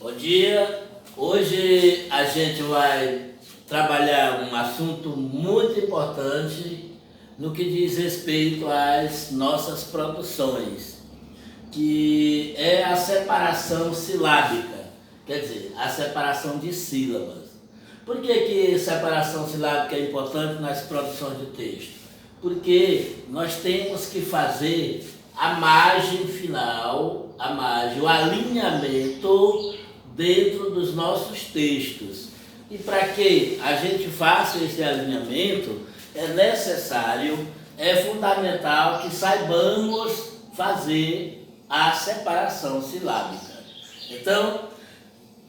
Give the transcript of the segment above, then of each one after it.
Bom dia. Hoje a gente vai trabalhar um assunto muito importante no que diz respeito às nossas produções, que é a separação silábica, quer dizer, a separação de sílabas. Por que separação silábica é importante nas produções de texto? Porque nós temos que fazer a margem final, o alinhamento dentro dos nossos textos. E para que a gente faça esse alinhamento, é necessário, é fundamental que saibamos fazer a separação silábica. Então,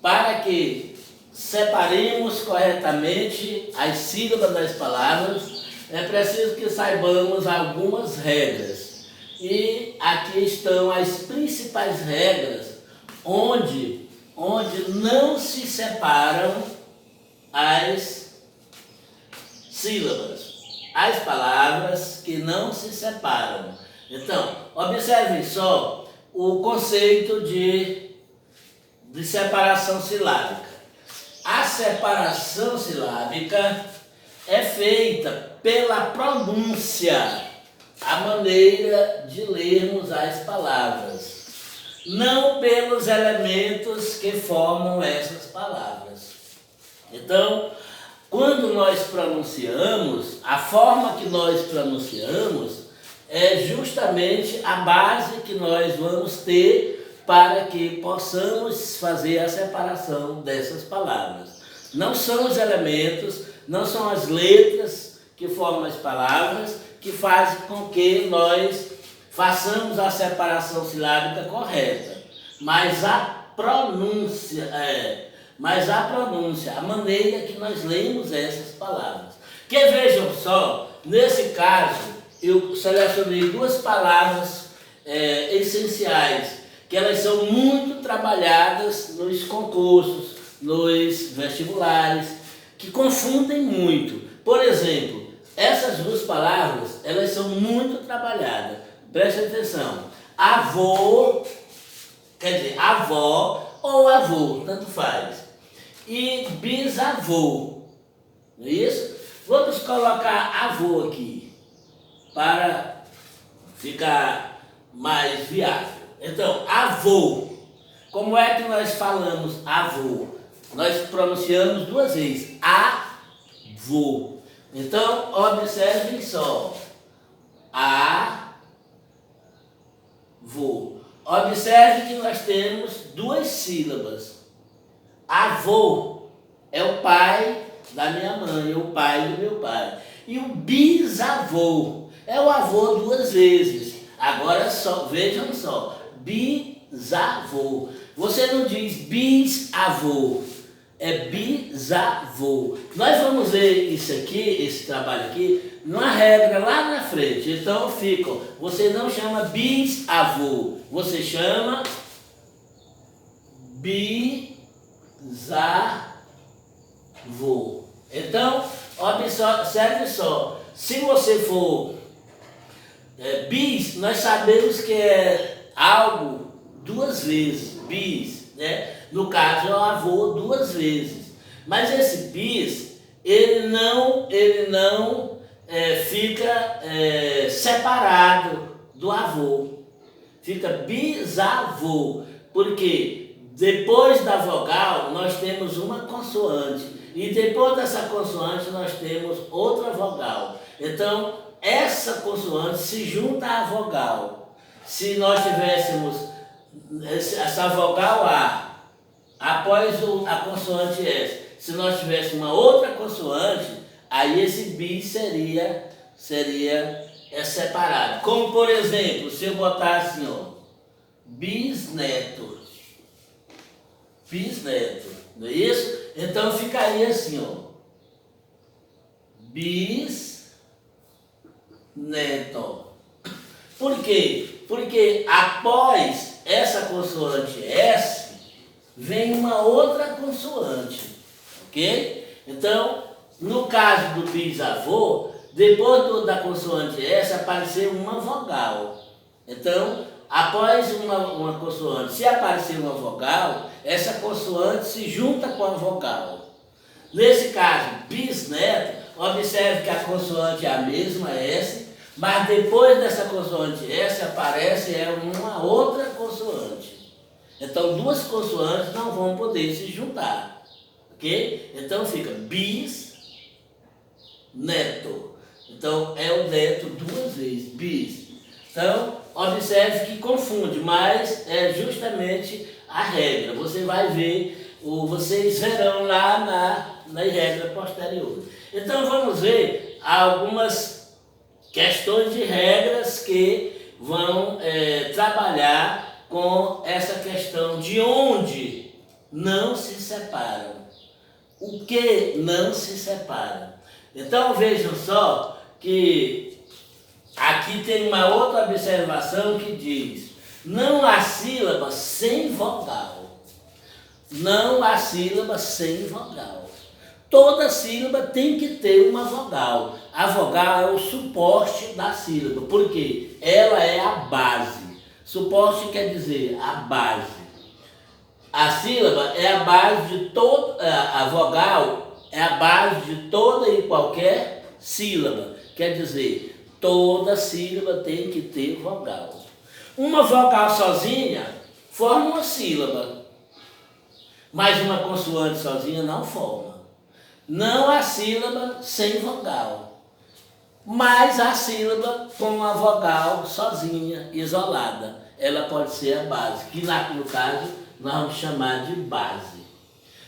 para que separemos corretamente as sílabas das palavras, é preciso que saibamos algumas regras. E aqui estão as principais regras onde não se separam as sílabas, as palavras que não se separam. Então, observem só o conceito de separação silábica. A separação silábica é feita pela pronúncia, a maneira de lermos as palavras, não pelos elementos que formam essas palavras. Então, quando nós pronunciamos, a forma que nós pronunciamos é justamente a base que nós vamos ter para que possamos fazer a separação dessas palavras. Não são os elementos, não são as letras que formam as palavras que fazem com que nós façamos a separação silábica correta, mas a pronúncia, a maneira que nós lemos essas palavras. Que vejam só, nesse caso, eu selecionei duas palavras essenciais, que elas são muito trabalhadas nos concursos, nos vestibulares, que confundem muito. Por exemplo, essas duas palavras, elas são muito trabalhadas. Preste atenção. Avô, quer dizer, avó ou avô, tanto faz. E bisavô, não é isso? Vamos colocar avô aqui, para ficar mais viável. Então, avô. Como é que nós falamos avô? Nós pronunciamos duas vezes. Avô. Então, observem só. Avô. Observe que nós temos duas sílabas. Avô é o pai da minha mãe, é o pai do meu pai. E o bisavô é o avô duas vezes. Agora só, vejam só. Bisavô. Você não diz bisavô, é bisavô. Nós vamos ver isso aqui, esse trabalho aqui, numa regra lá na frente. Então fica, você não chama bisavô, você chama bisavô. Então, observe só, se você for bis, nós sabemos que é algo duas vezes, bis, né? No caso é o avô duas vezes. Mas esse bis, ele não fica separado do avô. Fica bisavô, porque depois da vogal nós temos uma consoante. E depois dessa consoante nós temos outra vogal. Então, essa consoante se junta à vogal. Se nós tivéssemos essa vogal A, após a consoante S, se nós tivéssemos uma outra consoante, aí esse bis seria separado. Como, por exemplo, se eu botar assim, ó, bisneto, não é isso? Então ficaria assim, ó, bisneto. Por quê? Porque após essa consoante S, vem uma outra consoante, ok? Então, no caso do bisavô, depois da consoante S apareceu uma vogal. Então, após uma consoante, se aparecer uma vogal, essa consoante se junta com a vogal. Nesse caso, bisneto, observe que a consoante é a mesma, S, mas depois dessa consoante S aparece uma outra consoante. Então, duas consoantes não vão poder se juntar. Ok? Então fica bisneto. Então, é o neto duas vezes, bis. Então, observe que confunde, mas é justamente a regra. Você vai ver, vocês verão lá na regra posterior. Então, vamos ver algumas questões de regras que vão trabalhar com essa questão de onde não se separam. O que não se separa. Então, vejam só que aqui tem uma outra observação que diz: não há sílaba sem vogal. Não há sílaba sem vogal. Toda sílaba tem que ter uma vogal. A vogal é o suporte da sílaba, porque ela é a base. Suporte quer dizer a base. A sílaba é a base de toda, a vogal é a base de toda e qualquer sílaba. Quer dizer, toda sílaba tem que ter vogal. Uma vogal sozinha forma uma sílaba, mas uma consoante sozinha não forma. Não há sílaba sem vogal, mas a sílaba com a vogal sozinha, isolada. Ela pode ser a base, que no caso nós vamos chamar de base.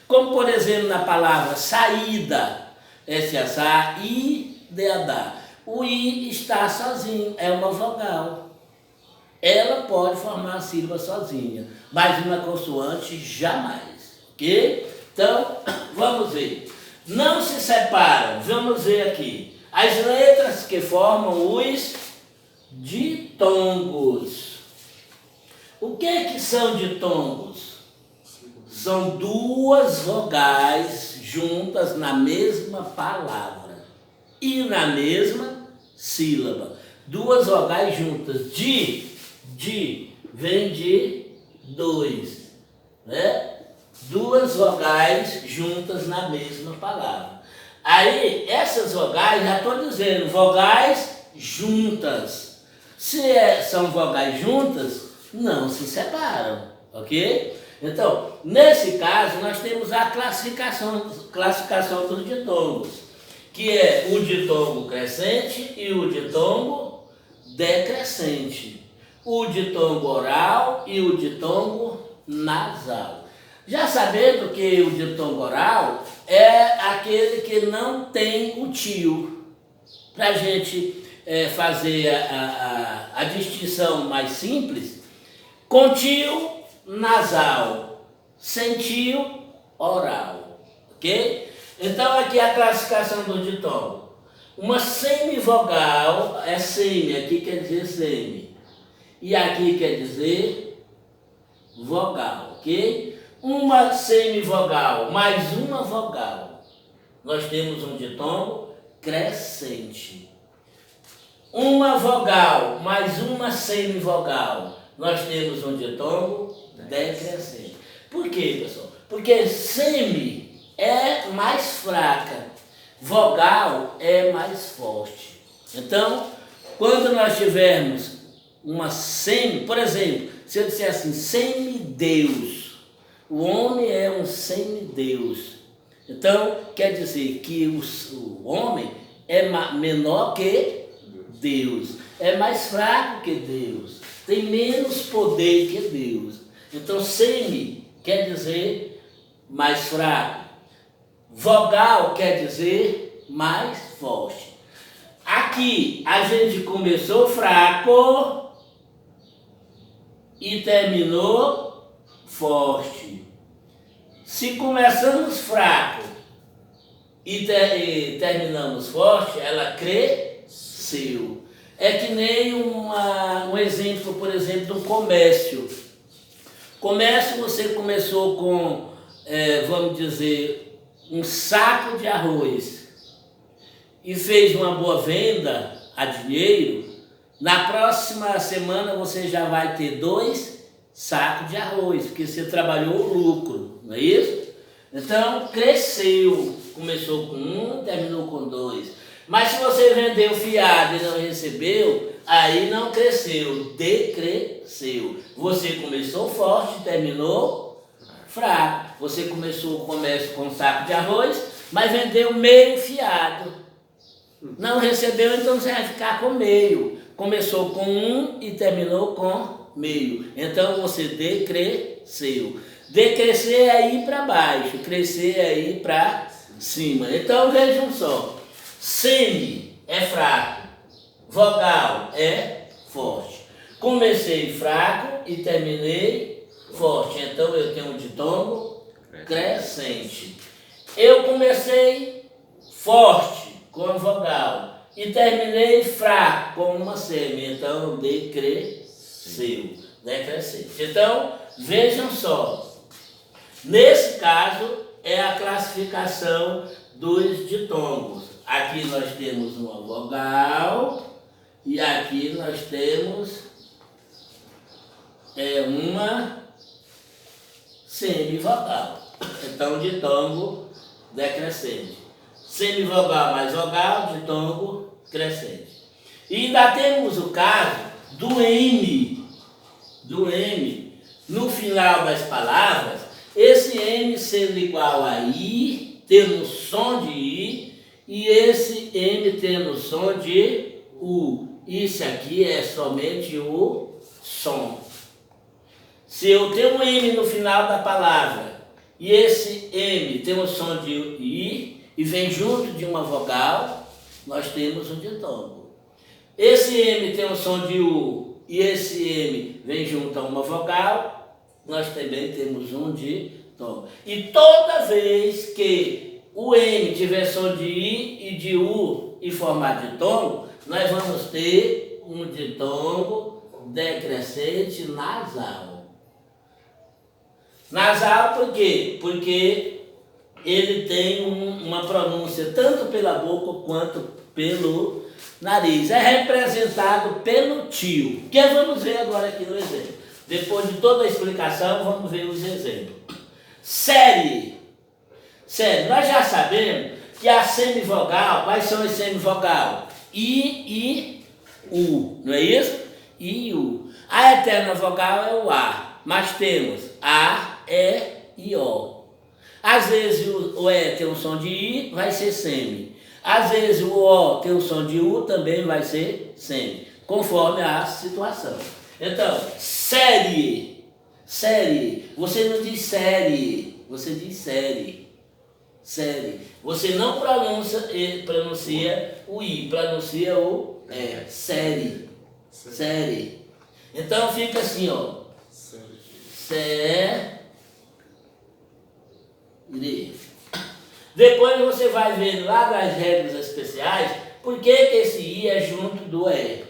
Como, por exemplo, na palavra saída, S-A-I-D-A-D-A. O I está sozinho, é uma vogal. Ela pode formar a sílaba sozinha, mas uma consoante jamais. Ok? Então, vamos ver. Não se separam, vamos ver aqui. As letras que formam os ditongos. O que são ditongos? São duas vogais juntas na mesma palavra e na mesma sílaba. Duas vogais juntas. De vem de dois, né? Duas vogais juntas na mesma palavra. Aí, essas vogais, já estou dizendo, vogais juntas. Se são vogais juntas, não se separam, ok? Então, nesse caso, nós temos a classificação dos ditongos, que é o ditongo crescente e o ditongo decrescente, o ditongo oral e o ditongo nasal. Já sabendo que o ditongo oral é aquele que não tem o tio. Para a gente fazer a distinção mais simples, com tio, nasal, sem tio, oral. Ok? Então aqui a classificação do ditongo. Uma semivogal é semi, aqui quer dizer semi. E aqui quer dizer vogal, ok? Uma semivogal mais uma vogal, nós temos um ditongo crescente. Uma vogal mais uma semivogal, nós temos um ditongo decrescente. Por quê, pessoal? Porque semi é mais fraca, vogal é mais forte. Então, quando nós tivermos uma semi, por exemplo, se eu disser assim, semideus, o homem é um semideus. Então, quer dizer que o homem é menor que Deus, é mais fraco que Deus, tem menos poder que Deus. Então, semi quer dizer mais fraco, vogal quer dizer mais forte. Aqui a gente começou fraco e terminou forte. Se começamos fraco e terminamos forte, ela cresceu. É que nem um exemplo, por exemplo, do comércio. Comércio, você começou com, vamos dizer, um saco de arroz e fez uma boa venda a dinheiro, Na próxima semana você já vai ter 2 sacos de arroz, porque você trabalhou o lucro, não é isso? Então cresceu, começou com 1, terminou com 2. Mas se você vendeu fiado e não recebeu, aí não cresceu, decresceu. Você começou forte, terminou fraco. Você começou o comércio com um saco de arroz, mas vendeu meio fiado. Não recebeu, então você vai ficar com meio. Começou com 1 e terminou com meio. Então você decresceu. Decrescer é ir para baixo, crescer é ir para cima. Então vejam só, semi é fraco, vogal é forte. Comecei fraco e terminei forte, então eu tenho um ditongo crescente. Eu comecei forte com a vogal e terminei fraco com uma semi, então decresceu, decrescente. Então vejam só. Nesse caso, é a classificação dos ditongos. Aqui nós temos uma vogal e aqui nós temos uma semivogal. Então, ditongo decrescente. Semivogal mais vogal, ditongo crescente. E ainda temos o caso do M. No final das palavras, esse M sendo igual a I, tendo som de I, e esse M tendo som de U. Isso aqui é somente o som. Se eu tenho um M no final da palavra, e esse M tem o som de I, e vem junto de uma vogal, nós temos um ditongo. Esse M tem o som de U, e esse M vem junto a uma vogal, nós também temos um ditongo. E toda vez que o M tiver som de I e de U e formar ditongo, nós vamos ter um ditongo decrescente nasal. Nasal por quê? Porque ele tem uma pronúncia tanto pela boca quanto pelo nariz. É representado pelo tio, que vamos ver agora aqui no exemplo. Depois de toda a explicação, vamos ver os exemplos. Série. Nós já sabemos que a semivogal, quais são as semivogal? I e U, não é isso? I e U. A eterna vogal é o A, mas temos A, E e O. Às vezes o E tem um som de I, vai ser semi. Às vezes o O tem um som de U, também vai ser semi, conforme a situação. Então, série. Você não diz série, você diz série. Você não pronuncia o I, pronuncia o E. Série. Então fica assim, ó. Série. Depois você vai ver lá das regras especiais por que esse I é junto do E.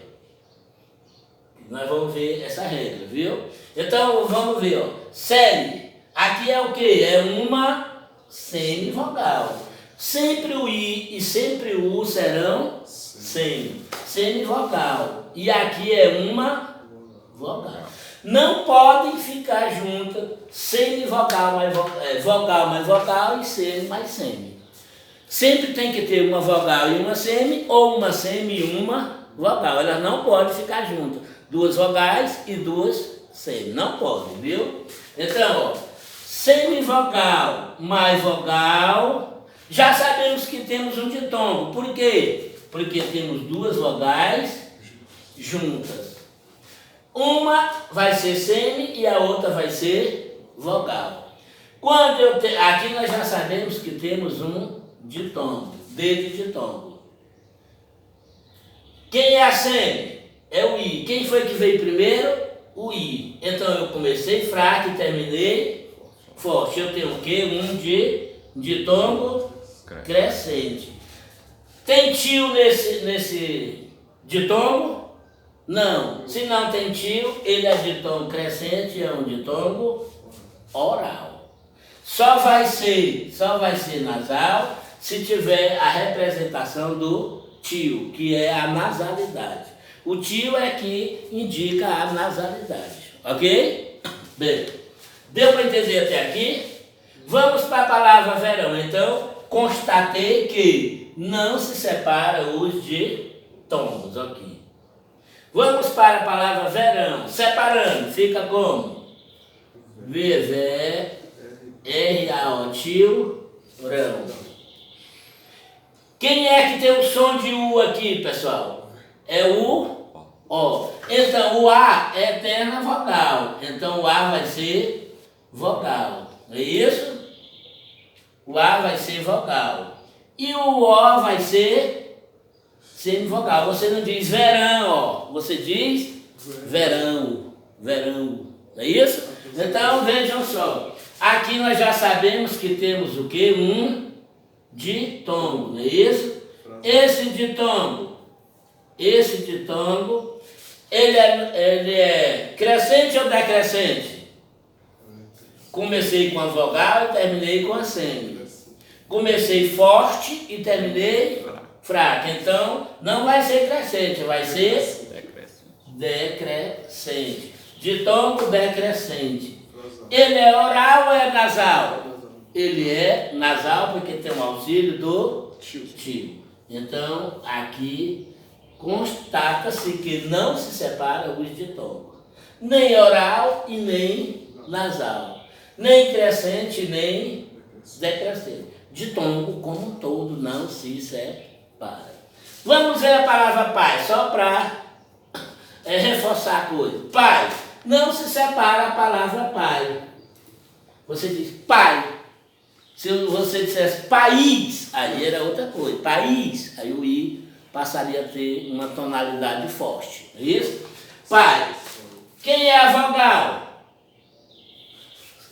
Nós vamos ver essa regra, viu? Então, vamos ver, ó. Série. Aqui é o quê? É uma semivogal. Sempre o I e sempre o U serão semivogal. E aqui é uma vogal. Não podem ficar juntas semivogal mais vogal mais vogal e semi mais semi. Sempre tem que ter uma vogal e uma semi, ou uma semi e uma vogal. Elas não podem ficar juntas. 2 vogais e 2 semi. Não podem, viu? Então, ó, semivogal mais vogal. Já sabemos que temos um ditongo. Por quê? Porque temos 2 vogais juntas. Uma vai ser semi e a outra vai ser vogal. Aqui nós já sabemos que temos um ditongo, D de ditongo. Quem é a semi? É o I. Quem foi que veio primeiro? O I. Então eu comecei fraco e terminei forte. Eu tenho o quê? Um ditongo crescente. Tem tio nesse ditongo? Não. Se não tem tio, ele é ditongo crescente, é um ditongo oral. Só vai ser nasal se tiver a representação do tio, que é a nasalidade. O tio é que indica a nasalidade. Ok? Bem, deu para entender até aqui? Vamos para a palavra verão. Então, constatei que não se separa os ditongos. Ok. Vamos para a palavra verão. Separando, fica como? R-A-O, tio, rão. Quem é que tem o som de U aqui, pessoal? É o O. Então, o A é eterna vogal. Então, o A vai ser vogal. Não é isso? O A vai ser vogal. E o O vai ser semivogal. Você não diz verão, ó. Você diz verão. Verão. Não é isso? Então, vejam só. Aqui nós já sabemos que temos o quê? Um ditongo, não é isso? Esse ditongo, ele é crescente ou decrescente? Comecei com a vogal e terminei com a semi. Comecei forte e terminei fraca. Então, não vai ser crescente, vai ser decrescente. Ditongo decrescente. Ele é oral ou é nasal? Ele é nasal porque tem o auxílio do tio. Então, aqui constata-se que não se separa os ditongos. Nem oral e nem nasal. Nem crescente, nem decrescente. Ditongo, como um todo, não se separa. Vamos ver a palavra pai, só para reforçar a coisa. Pai. Não se separa a palavra pai. Você diz pai. Se você dissesse país, aí era outra coisa. País, aí o I passaria a ter uma tonalidade forte. É isso? Pai. Quem é a vogal?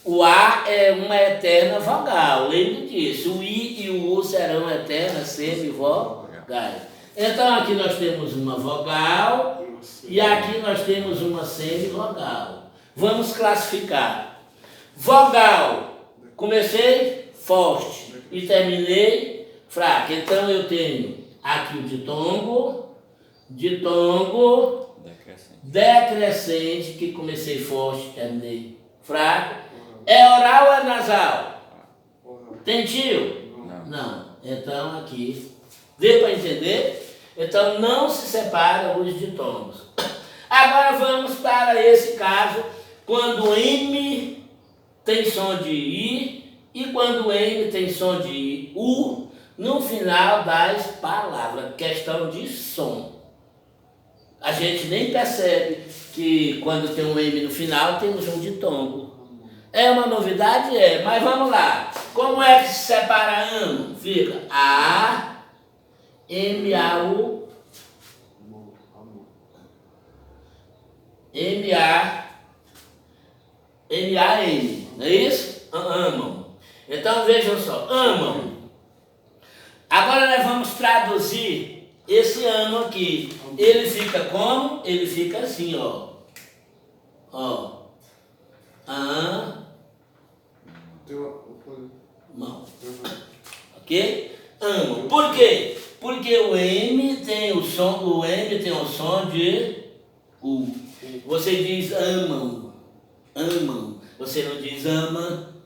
O A é uma eterna vogal. Lembre disso. O I e o U serão eternas semivogais. Então aqui nós temos uma vogal. E aqui nós temos uma semivogal. Vamos classificar. Vogal. Comecei forte e terminei fraco. Então eu tenho aqui o ditongo, decrescente, que comecei forte e terminei fraco. É oral ou é nasal? Tem tio? Não. Então aqui, deu para entender? Então não se separa os ditongos. Agora vamos para esse caso, quando M tem som de I e quando M tem som de U no final das palavras. Questão de som. A gente nem percebe que quando tem um M no final temos um ditongo. É uma novidade? É, mas vamos lá. Como é que se separa ano? Fica A, M-A-U, M-A-N, não é isso? Amam. Então vejam só, amam. Agora nós vamos traduzir esse amam aqui. Ele fica como? Ele fica assim, ó. Ó. Amam. Ok? Amam. Por quê? Porque o M tem o som de U. Você diz amam, amam. Você não diz ama,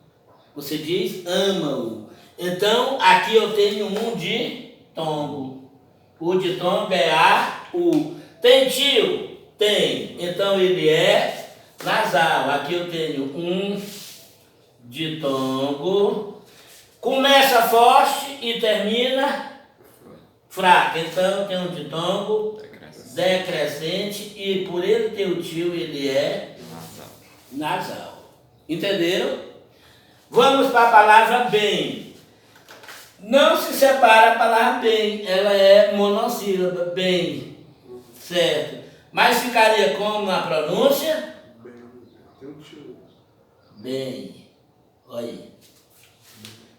você diz amam. Então, aqui eu tenho um ditongo. O ditongo é A, U. Tem tio? Tem. Então, ele é nasal. Aqui eu tenho um ditongo. Começa forte e termina fraco. Então, tem um ditongo decrescente e por ele ter o tio, ele é nasal. Entenderam? Vamos para a palavra bem. Não se separa a palavra bem, ela é monossílaba, bem, certo? Mas ficaria como na pronúncia? Bem. Olha aí.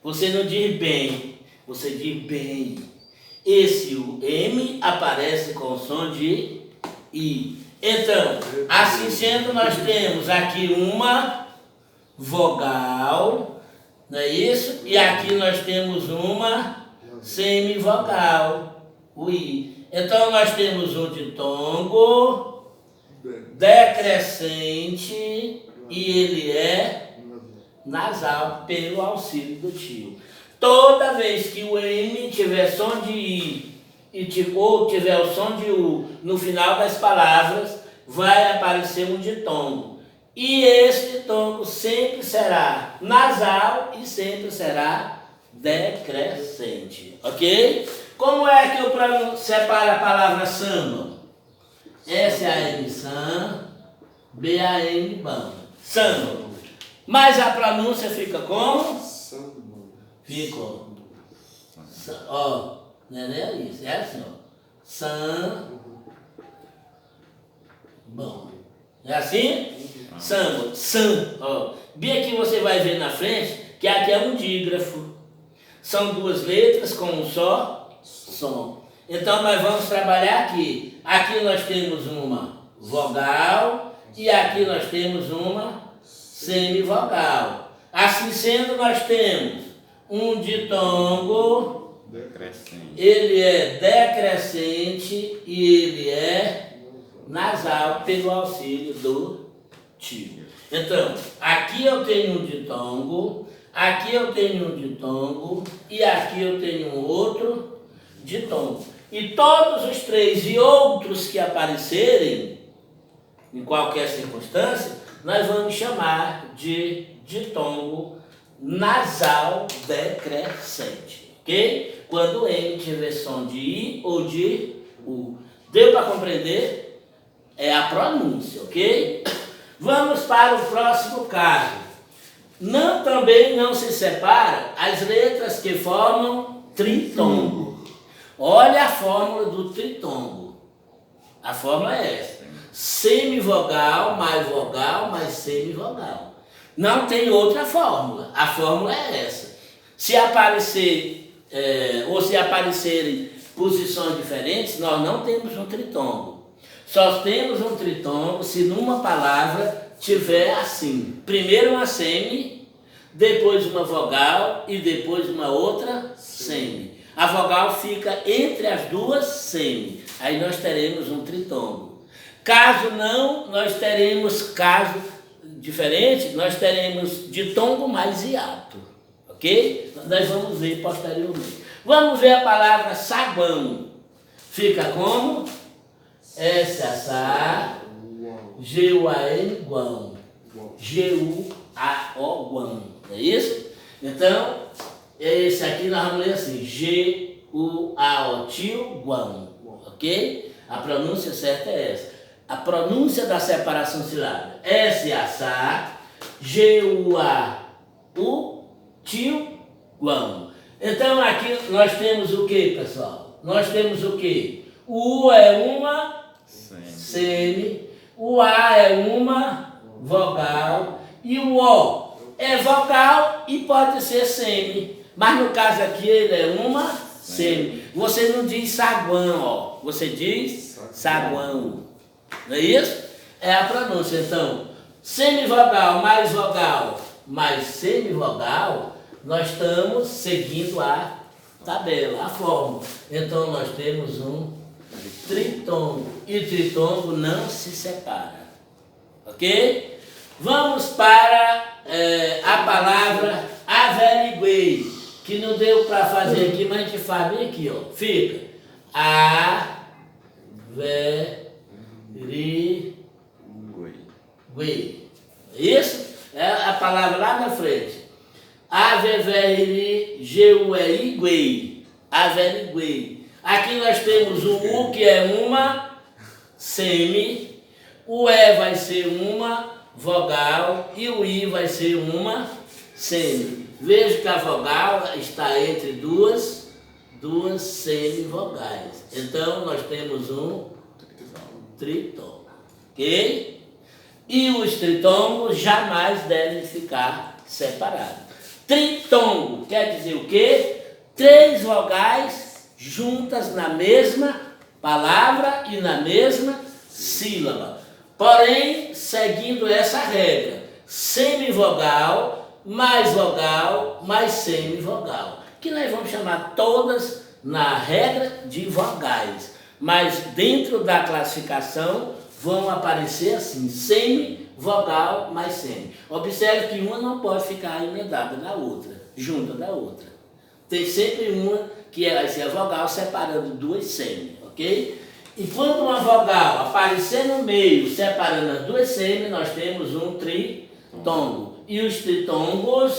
Você não diz bem, você diz bem. Esse o M aparece com som de I. Então, assim sendo, nós temos aqui uma vogal, não é isso? E aqui nós temos uma semivogal, o I. Então nós temos um ditongo decrescente e ele é nasal pelo auxílio do tio. Toda vez que o M tiver som de I ou tiver o som de U no final das palavras, vai aparecer um ditongo. E esse ditongo sempre será nasal e sempre será decrescente. Ok? Como é que eu separo a palavra samba? S-A-M, sam, B-A-M, bam. Samba. Mas a pronúncia fica como? Fica, ó. Não é isso, é assim, ó. Sam, bom. É assim? Samba, sam, ó. Bem aqui você vai ver na frente que aqui é um dígrafo. São duas letras com um só som. Então nós vamos trabalhar aqui. Aqui nós temos uma vogal e aqui nós temos uma semivogal. Assim sendo, nós temos um ditongo. Decrescente. Ele é decrescente e ele é nasal pelo auxílio do tio. Então, aqui eu tenho um ditongo, aqui eu tenho um ditongo e aqui eu tenho um outro ditongo. E todos os três e outros que aparecerem, em qualquer circunstância, nós vamos chamar de ditongo nasal decrescente. Ok? Quando o M tiver som de I ou de U. Deu para compreender? É a pronúncia, ok? Vamos para o próximo caso. Também não se separa as letras que formam tritongo. Olha a fórmula do tritongo. A fórmula é essa. Semivogal mais semivogal. Não tem outra fórmula. A fórmula é essa. Se aparecer ou se aparecerem posições diferentes, nós não temos um tritongo. Só temos um tritongo se numa palavra tiver assim. Primeiro uma semi, depois uma vogal e depois uma outra semi. A vogal fica entre as duas semi. Aí nós teremos um tritongo. Caso não, nós teremos caso diferente, nós teremos ditongo mais hiato. Ok? Nós vamos ver posteriormente. Vamos ver a palavra saguão. Fica como? S-A-S-A, G-U-A-N, guão. G-U-A-O, guão. É isso? Então, esse aqui nós vamos ler assim, G-U-A-O, tio, guão. Ok? A pronúncia certa é essa. A pronúncia da separação silábica. S-A-S-A, G-U-A-U, tio, guão. Então aqui nós temos o que, pessoal? Nós temos o que? O U é uma semi, o A é uma vogal e o O é vogal e pode ser semi. Mas no caso aqui ele é uma semi. Você não diz saguão, ó. Você diz saguão. Não é isso? É a pronúncia. Então, semivogal mais semivogal, nós estamos seguindo a tabela, a fórmula. Então, nós temos um tritongo. E tritongo não se separa. Ok? Vamos para a palavra averiguei, que não deu para fazer aqui, mas a gente faz bem aqui, ó. Fica averiguei. Isso? É a palavra lá na frente. Averiguei. Averiguei. Aqui nós temos o U, que é uma semi, o E vai ser uma vogal e o I vai ser uma semi. Veja que a vogal está entre duas semivogais. Então nós temos um tritongo. Ok? E os tritongos jamais devem ficar separados. Tritongo quer dizer o quê? 3 vogais juntas na mesma palavra e na mesma sílaba. Porém, seguindo essa regra, semivogal, mais semivogal, que nós vamos chamar todas na regra de vogais. Mas dentro da classificação vão aparecer assim, semi, vogal mais semi. Observe que uma não pode ficar emendada na outra, junto da outra. Tem sempre uma que vai ser a vogal separando duas semi, ok? E quando uma vogal aparecer no meio, separando as duas semi, nós temos um tritongo. E os tritongos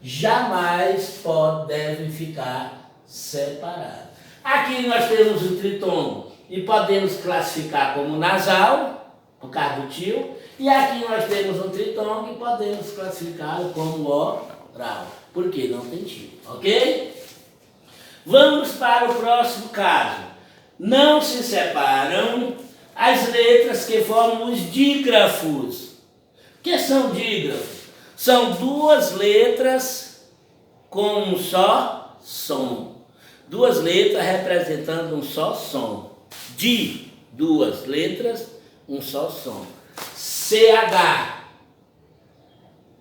jamais devem ficar separados. Aqui nós temos o tritongo e podemos classificar como nasal, por causa do tio. E aqui nós temos um tritongo e podemos classificar como oral, porque não tem tio, ok? Vamos para o próximo caso. Não se separam as letras que formam os dígrafos. O que são dígrafos? São duas letras com um só som. Duas letras representando um só som. Duas letras, um só som. CH,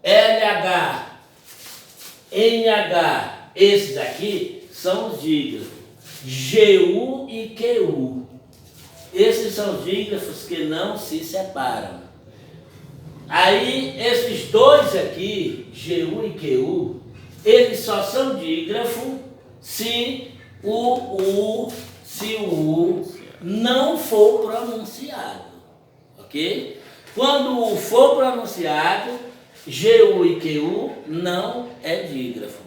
LH, NH. Esses aqui são os dígrafos. GU e QU. Esses são os dígrafos que não se separam. Aí, esses dois aqui, GU e QU, eles só são dígrafo se o U não for pronunciado. Ok? Quando o U for pronunciado, GU e QU não é dígrafo.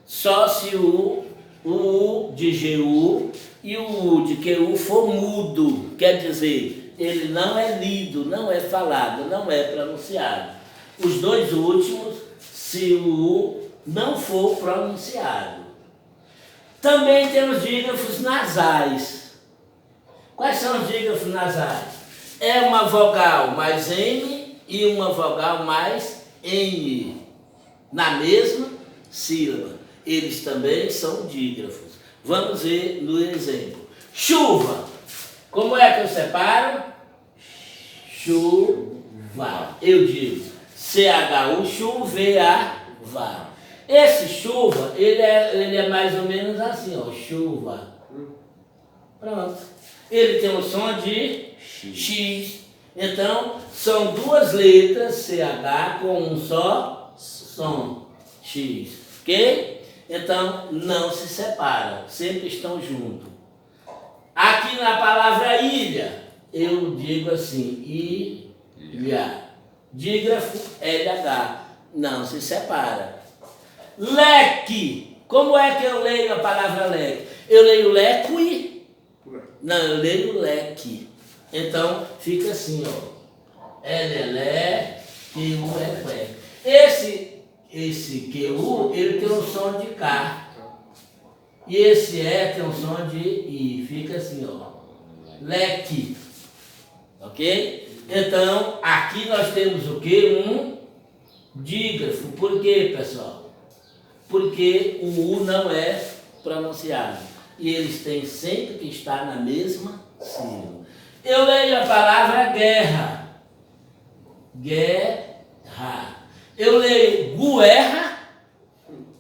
Só se o U de GU e o U de QU for mudo, quer dizer, ele não é lido, não é falado, não é pronunciado. Os dois últimos, se o U não for pronunciado. Também temos dígrafos nasais. Quais são os dígrafos nasais? É uma vogal mais M e uma vogal mais N, na mesma sílaba. Eles também são dígrafos. Vamos ver no exemplo. Chuva. Como é que eu separo? Chuva. Eu digo CHU, chuva. Esse chuva, ele é mais ou menos assim, ó, chuva. Pronto. Ele tem o som de X. Então, são duas letras CH com um só som, X. Ok? Então, não se separam, sempre estão juntos. Aqui na palavra ilha, eu digo assim, ilha. Dígrafo LH, não se separa. Leque, como é que eu leio a palavra leque? Eu leio leque? Não, eu leio leque. Então, fica assim, ó. L, Q, U, E. Esse QU, ele tem um som de K. E esse E tem um som de I. Fica assim, ó. Leque. Ok? Então, aqui nós temos o quê? Um dígrafo. Por quê, pessoal? Porque o U não é pronunciado. E eles têm sempre que estar na mesma sílaba. Eu leio a palavra guerra. Guerra. Eu leio guerra.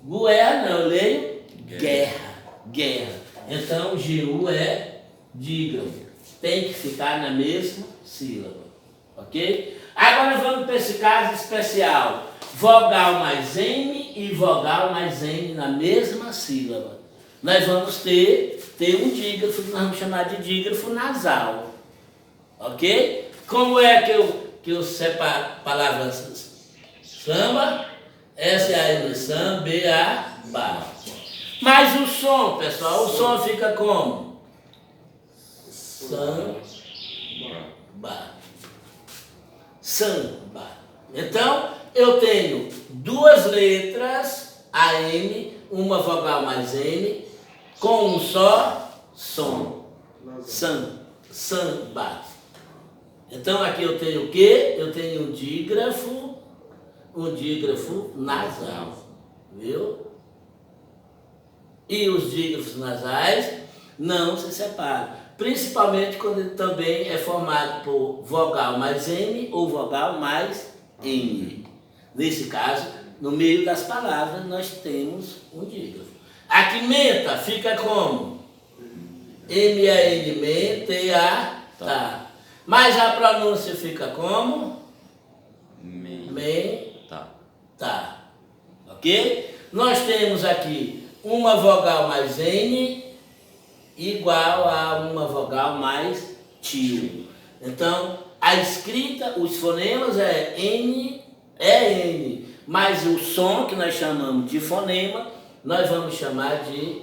Guerra não, eu leio guerra. Então, GU é dígrafo. Tem que ficar na mesma sílaba. Ok? Agora vamos para esse caso especial. Vogal mais M e vogal mais N na mesma sílaba. Nós vamos ter um dígrafo, nós vamos chamar de dígrafo nasal. Ok? Como é que eu separo palavras? Samba, S-A-M, samba, B-A, ba. Mas o som, pessoal, o som fica como? Samba. Samba. Então, eu tenho duas letras, AM, uma vogal mais N, com um só som. Samba. Então, aqui eu tenho o quê? Eu tenho um dígrafo nasal. Viu? E os dígrafos nasais não se separam. Principalmente quando ele também é formado por vogal mais M ou vogal mais N. Nesse caso, no meio das palavras, nós temos um dígrafo. Aqui menta fica como? M-A-N, T-A, tá. Mas a pronúncia fica como? Tá. Ok? Nós temos aqui uma vogal mais N igual a uma vogal mais tio. Então, a escrita, os fonemas é N, mas o som que nós chamamos de fonema, nós vamos chamar de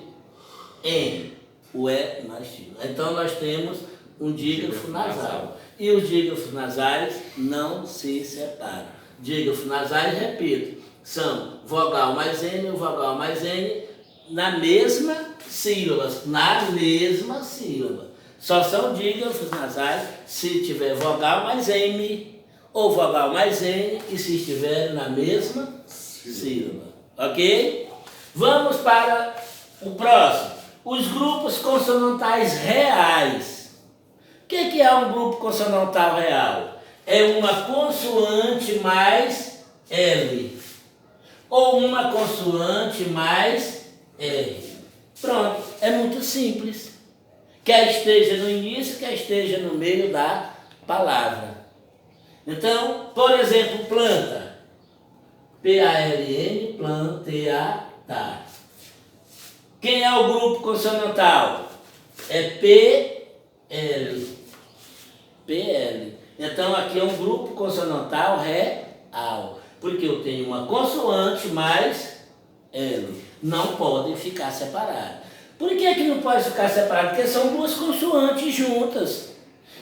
N, o E mais tio. Então, nós temos um dígrafo nasal. E os dígrafos nasais não se separam. Dígrafos nasais, repito, são vogal mais N ou vogal mais N na mesma sílaba. Só são dígrafos nasais se tiver vogal mais M ou vogal mais N e se estiver na mesma sílaba. Ok? Vamos para o próximo. Os grupos consonantais reais. O que é um grupo consonantal real? É uma consoante mais L ou uma consoante mais R. Pronto, é muito simples. Quer esteja no início, quer esteja no meio da palavra. Então, por exemplo, planta. P-A-L-N, planta. Quem é o grupo consonantal? É P-L. Então, aqui é um grupo consonantal real. Porque eu tenho uma consoante mais L. Não podem ficar separados. Por que não pode ficar separado? Porque são duas consoantes juntas.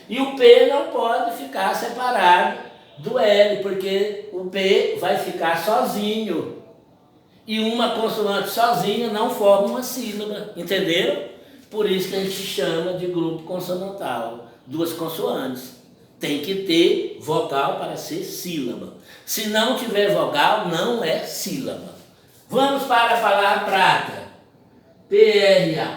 E o P não pode ficar separado do L, porque o P vai ficar sozinho. E uma consoante sozinha não forma uma sílaba. Entenderam? Por isso que a gente chama de grupo consonantal. Duas consoantes. Tem que ter vogal para ser sílaba. Se não tiver vogal, não é sílaba. Vamos para a palavra prata. P-R-A,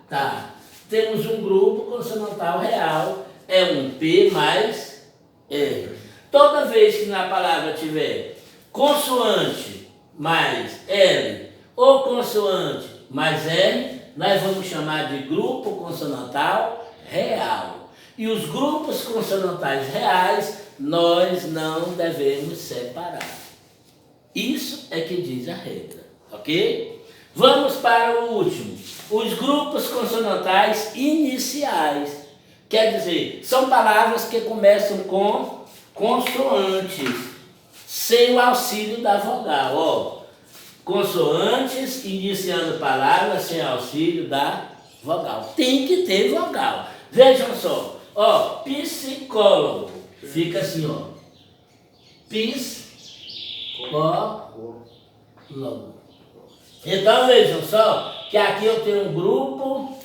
prata. Temos um grupo consonantal real. É um P mais R. Toda vez que na palavra tiver consoante mais L ou consoante mais R, nós vamos chamar de grupo consonantal real. E os grupos consonantais reais, nós não devemos separar. Isso é que diz a regra, ok? Vamos para o último. Os grupos consonantais iniciais. Quer dizer, são palavras que começam com consoantes, sem o auxílio da vogal. Ó, consoantes iniciando palavras sem auxílio da vogal. Tem que ter vogal. Vejam só. Ó, psicólogo. Fica assim, ó. Psicólogo. Então vejam só que aqui eu tenho um grupo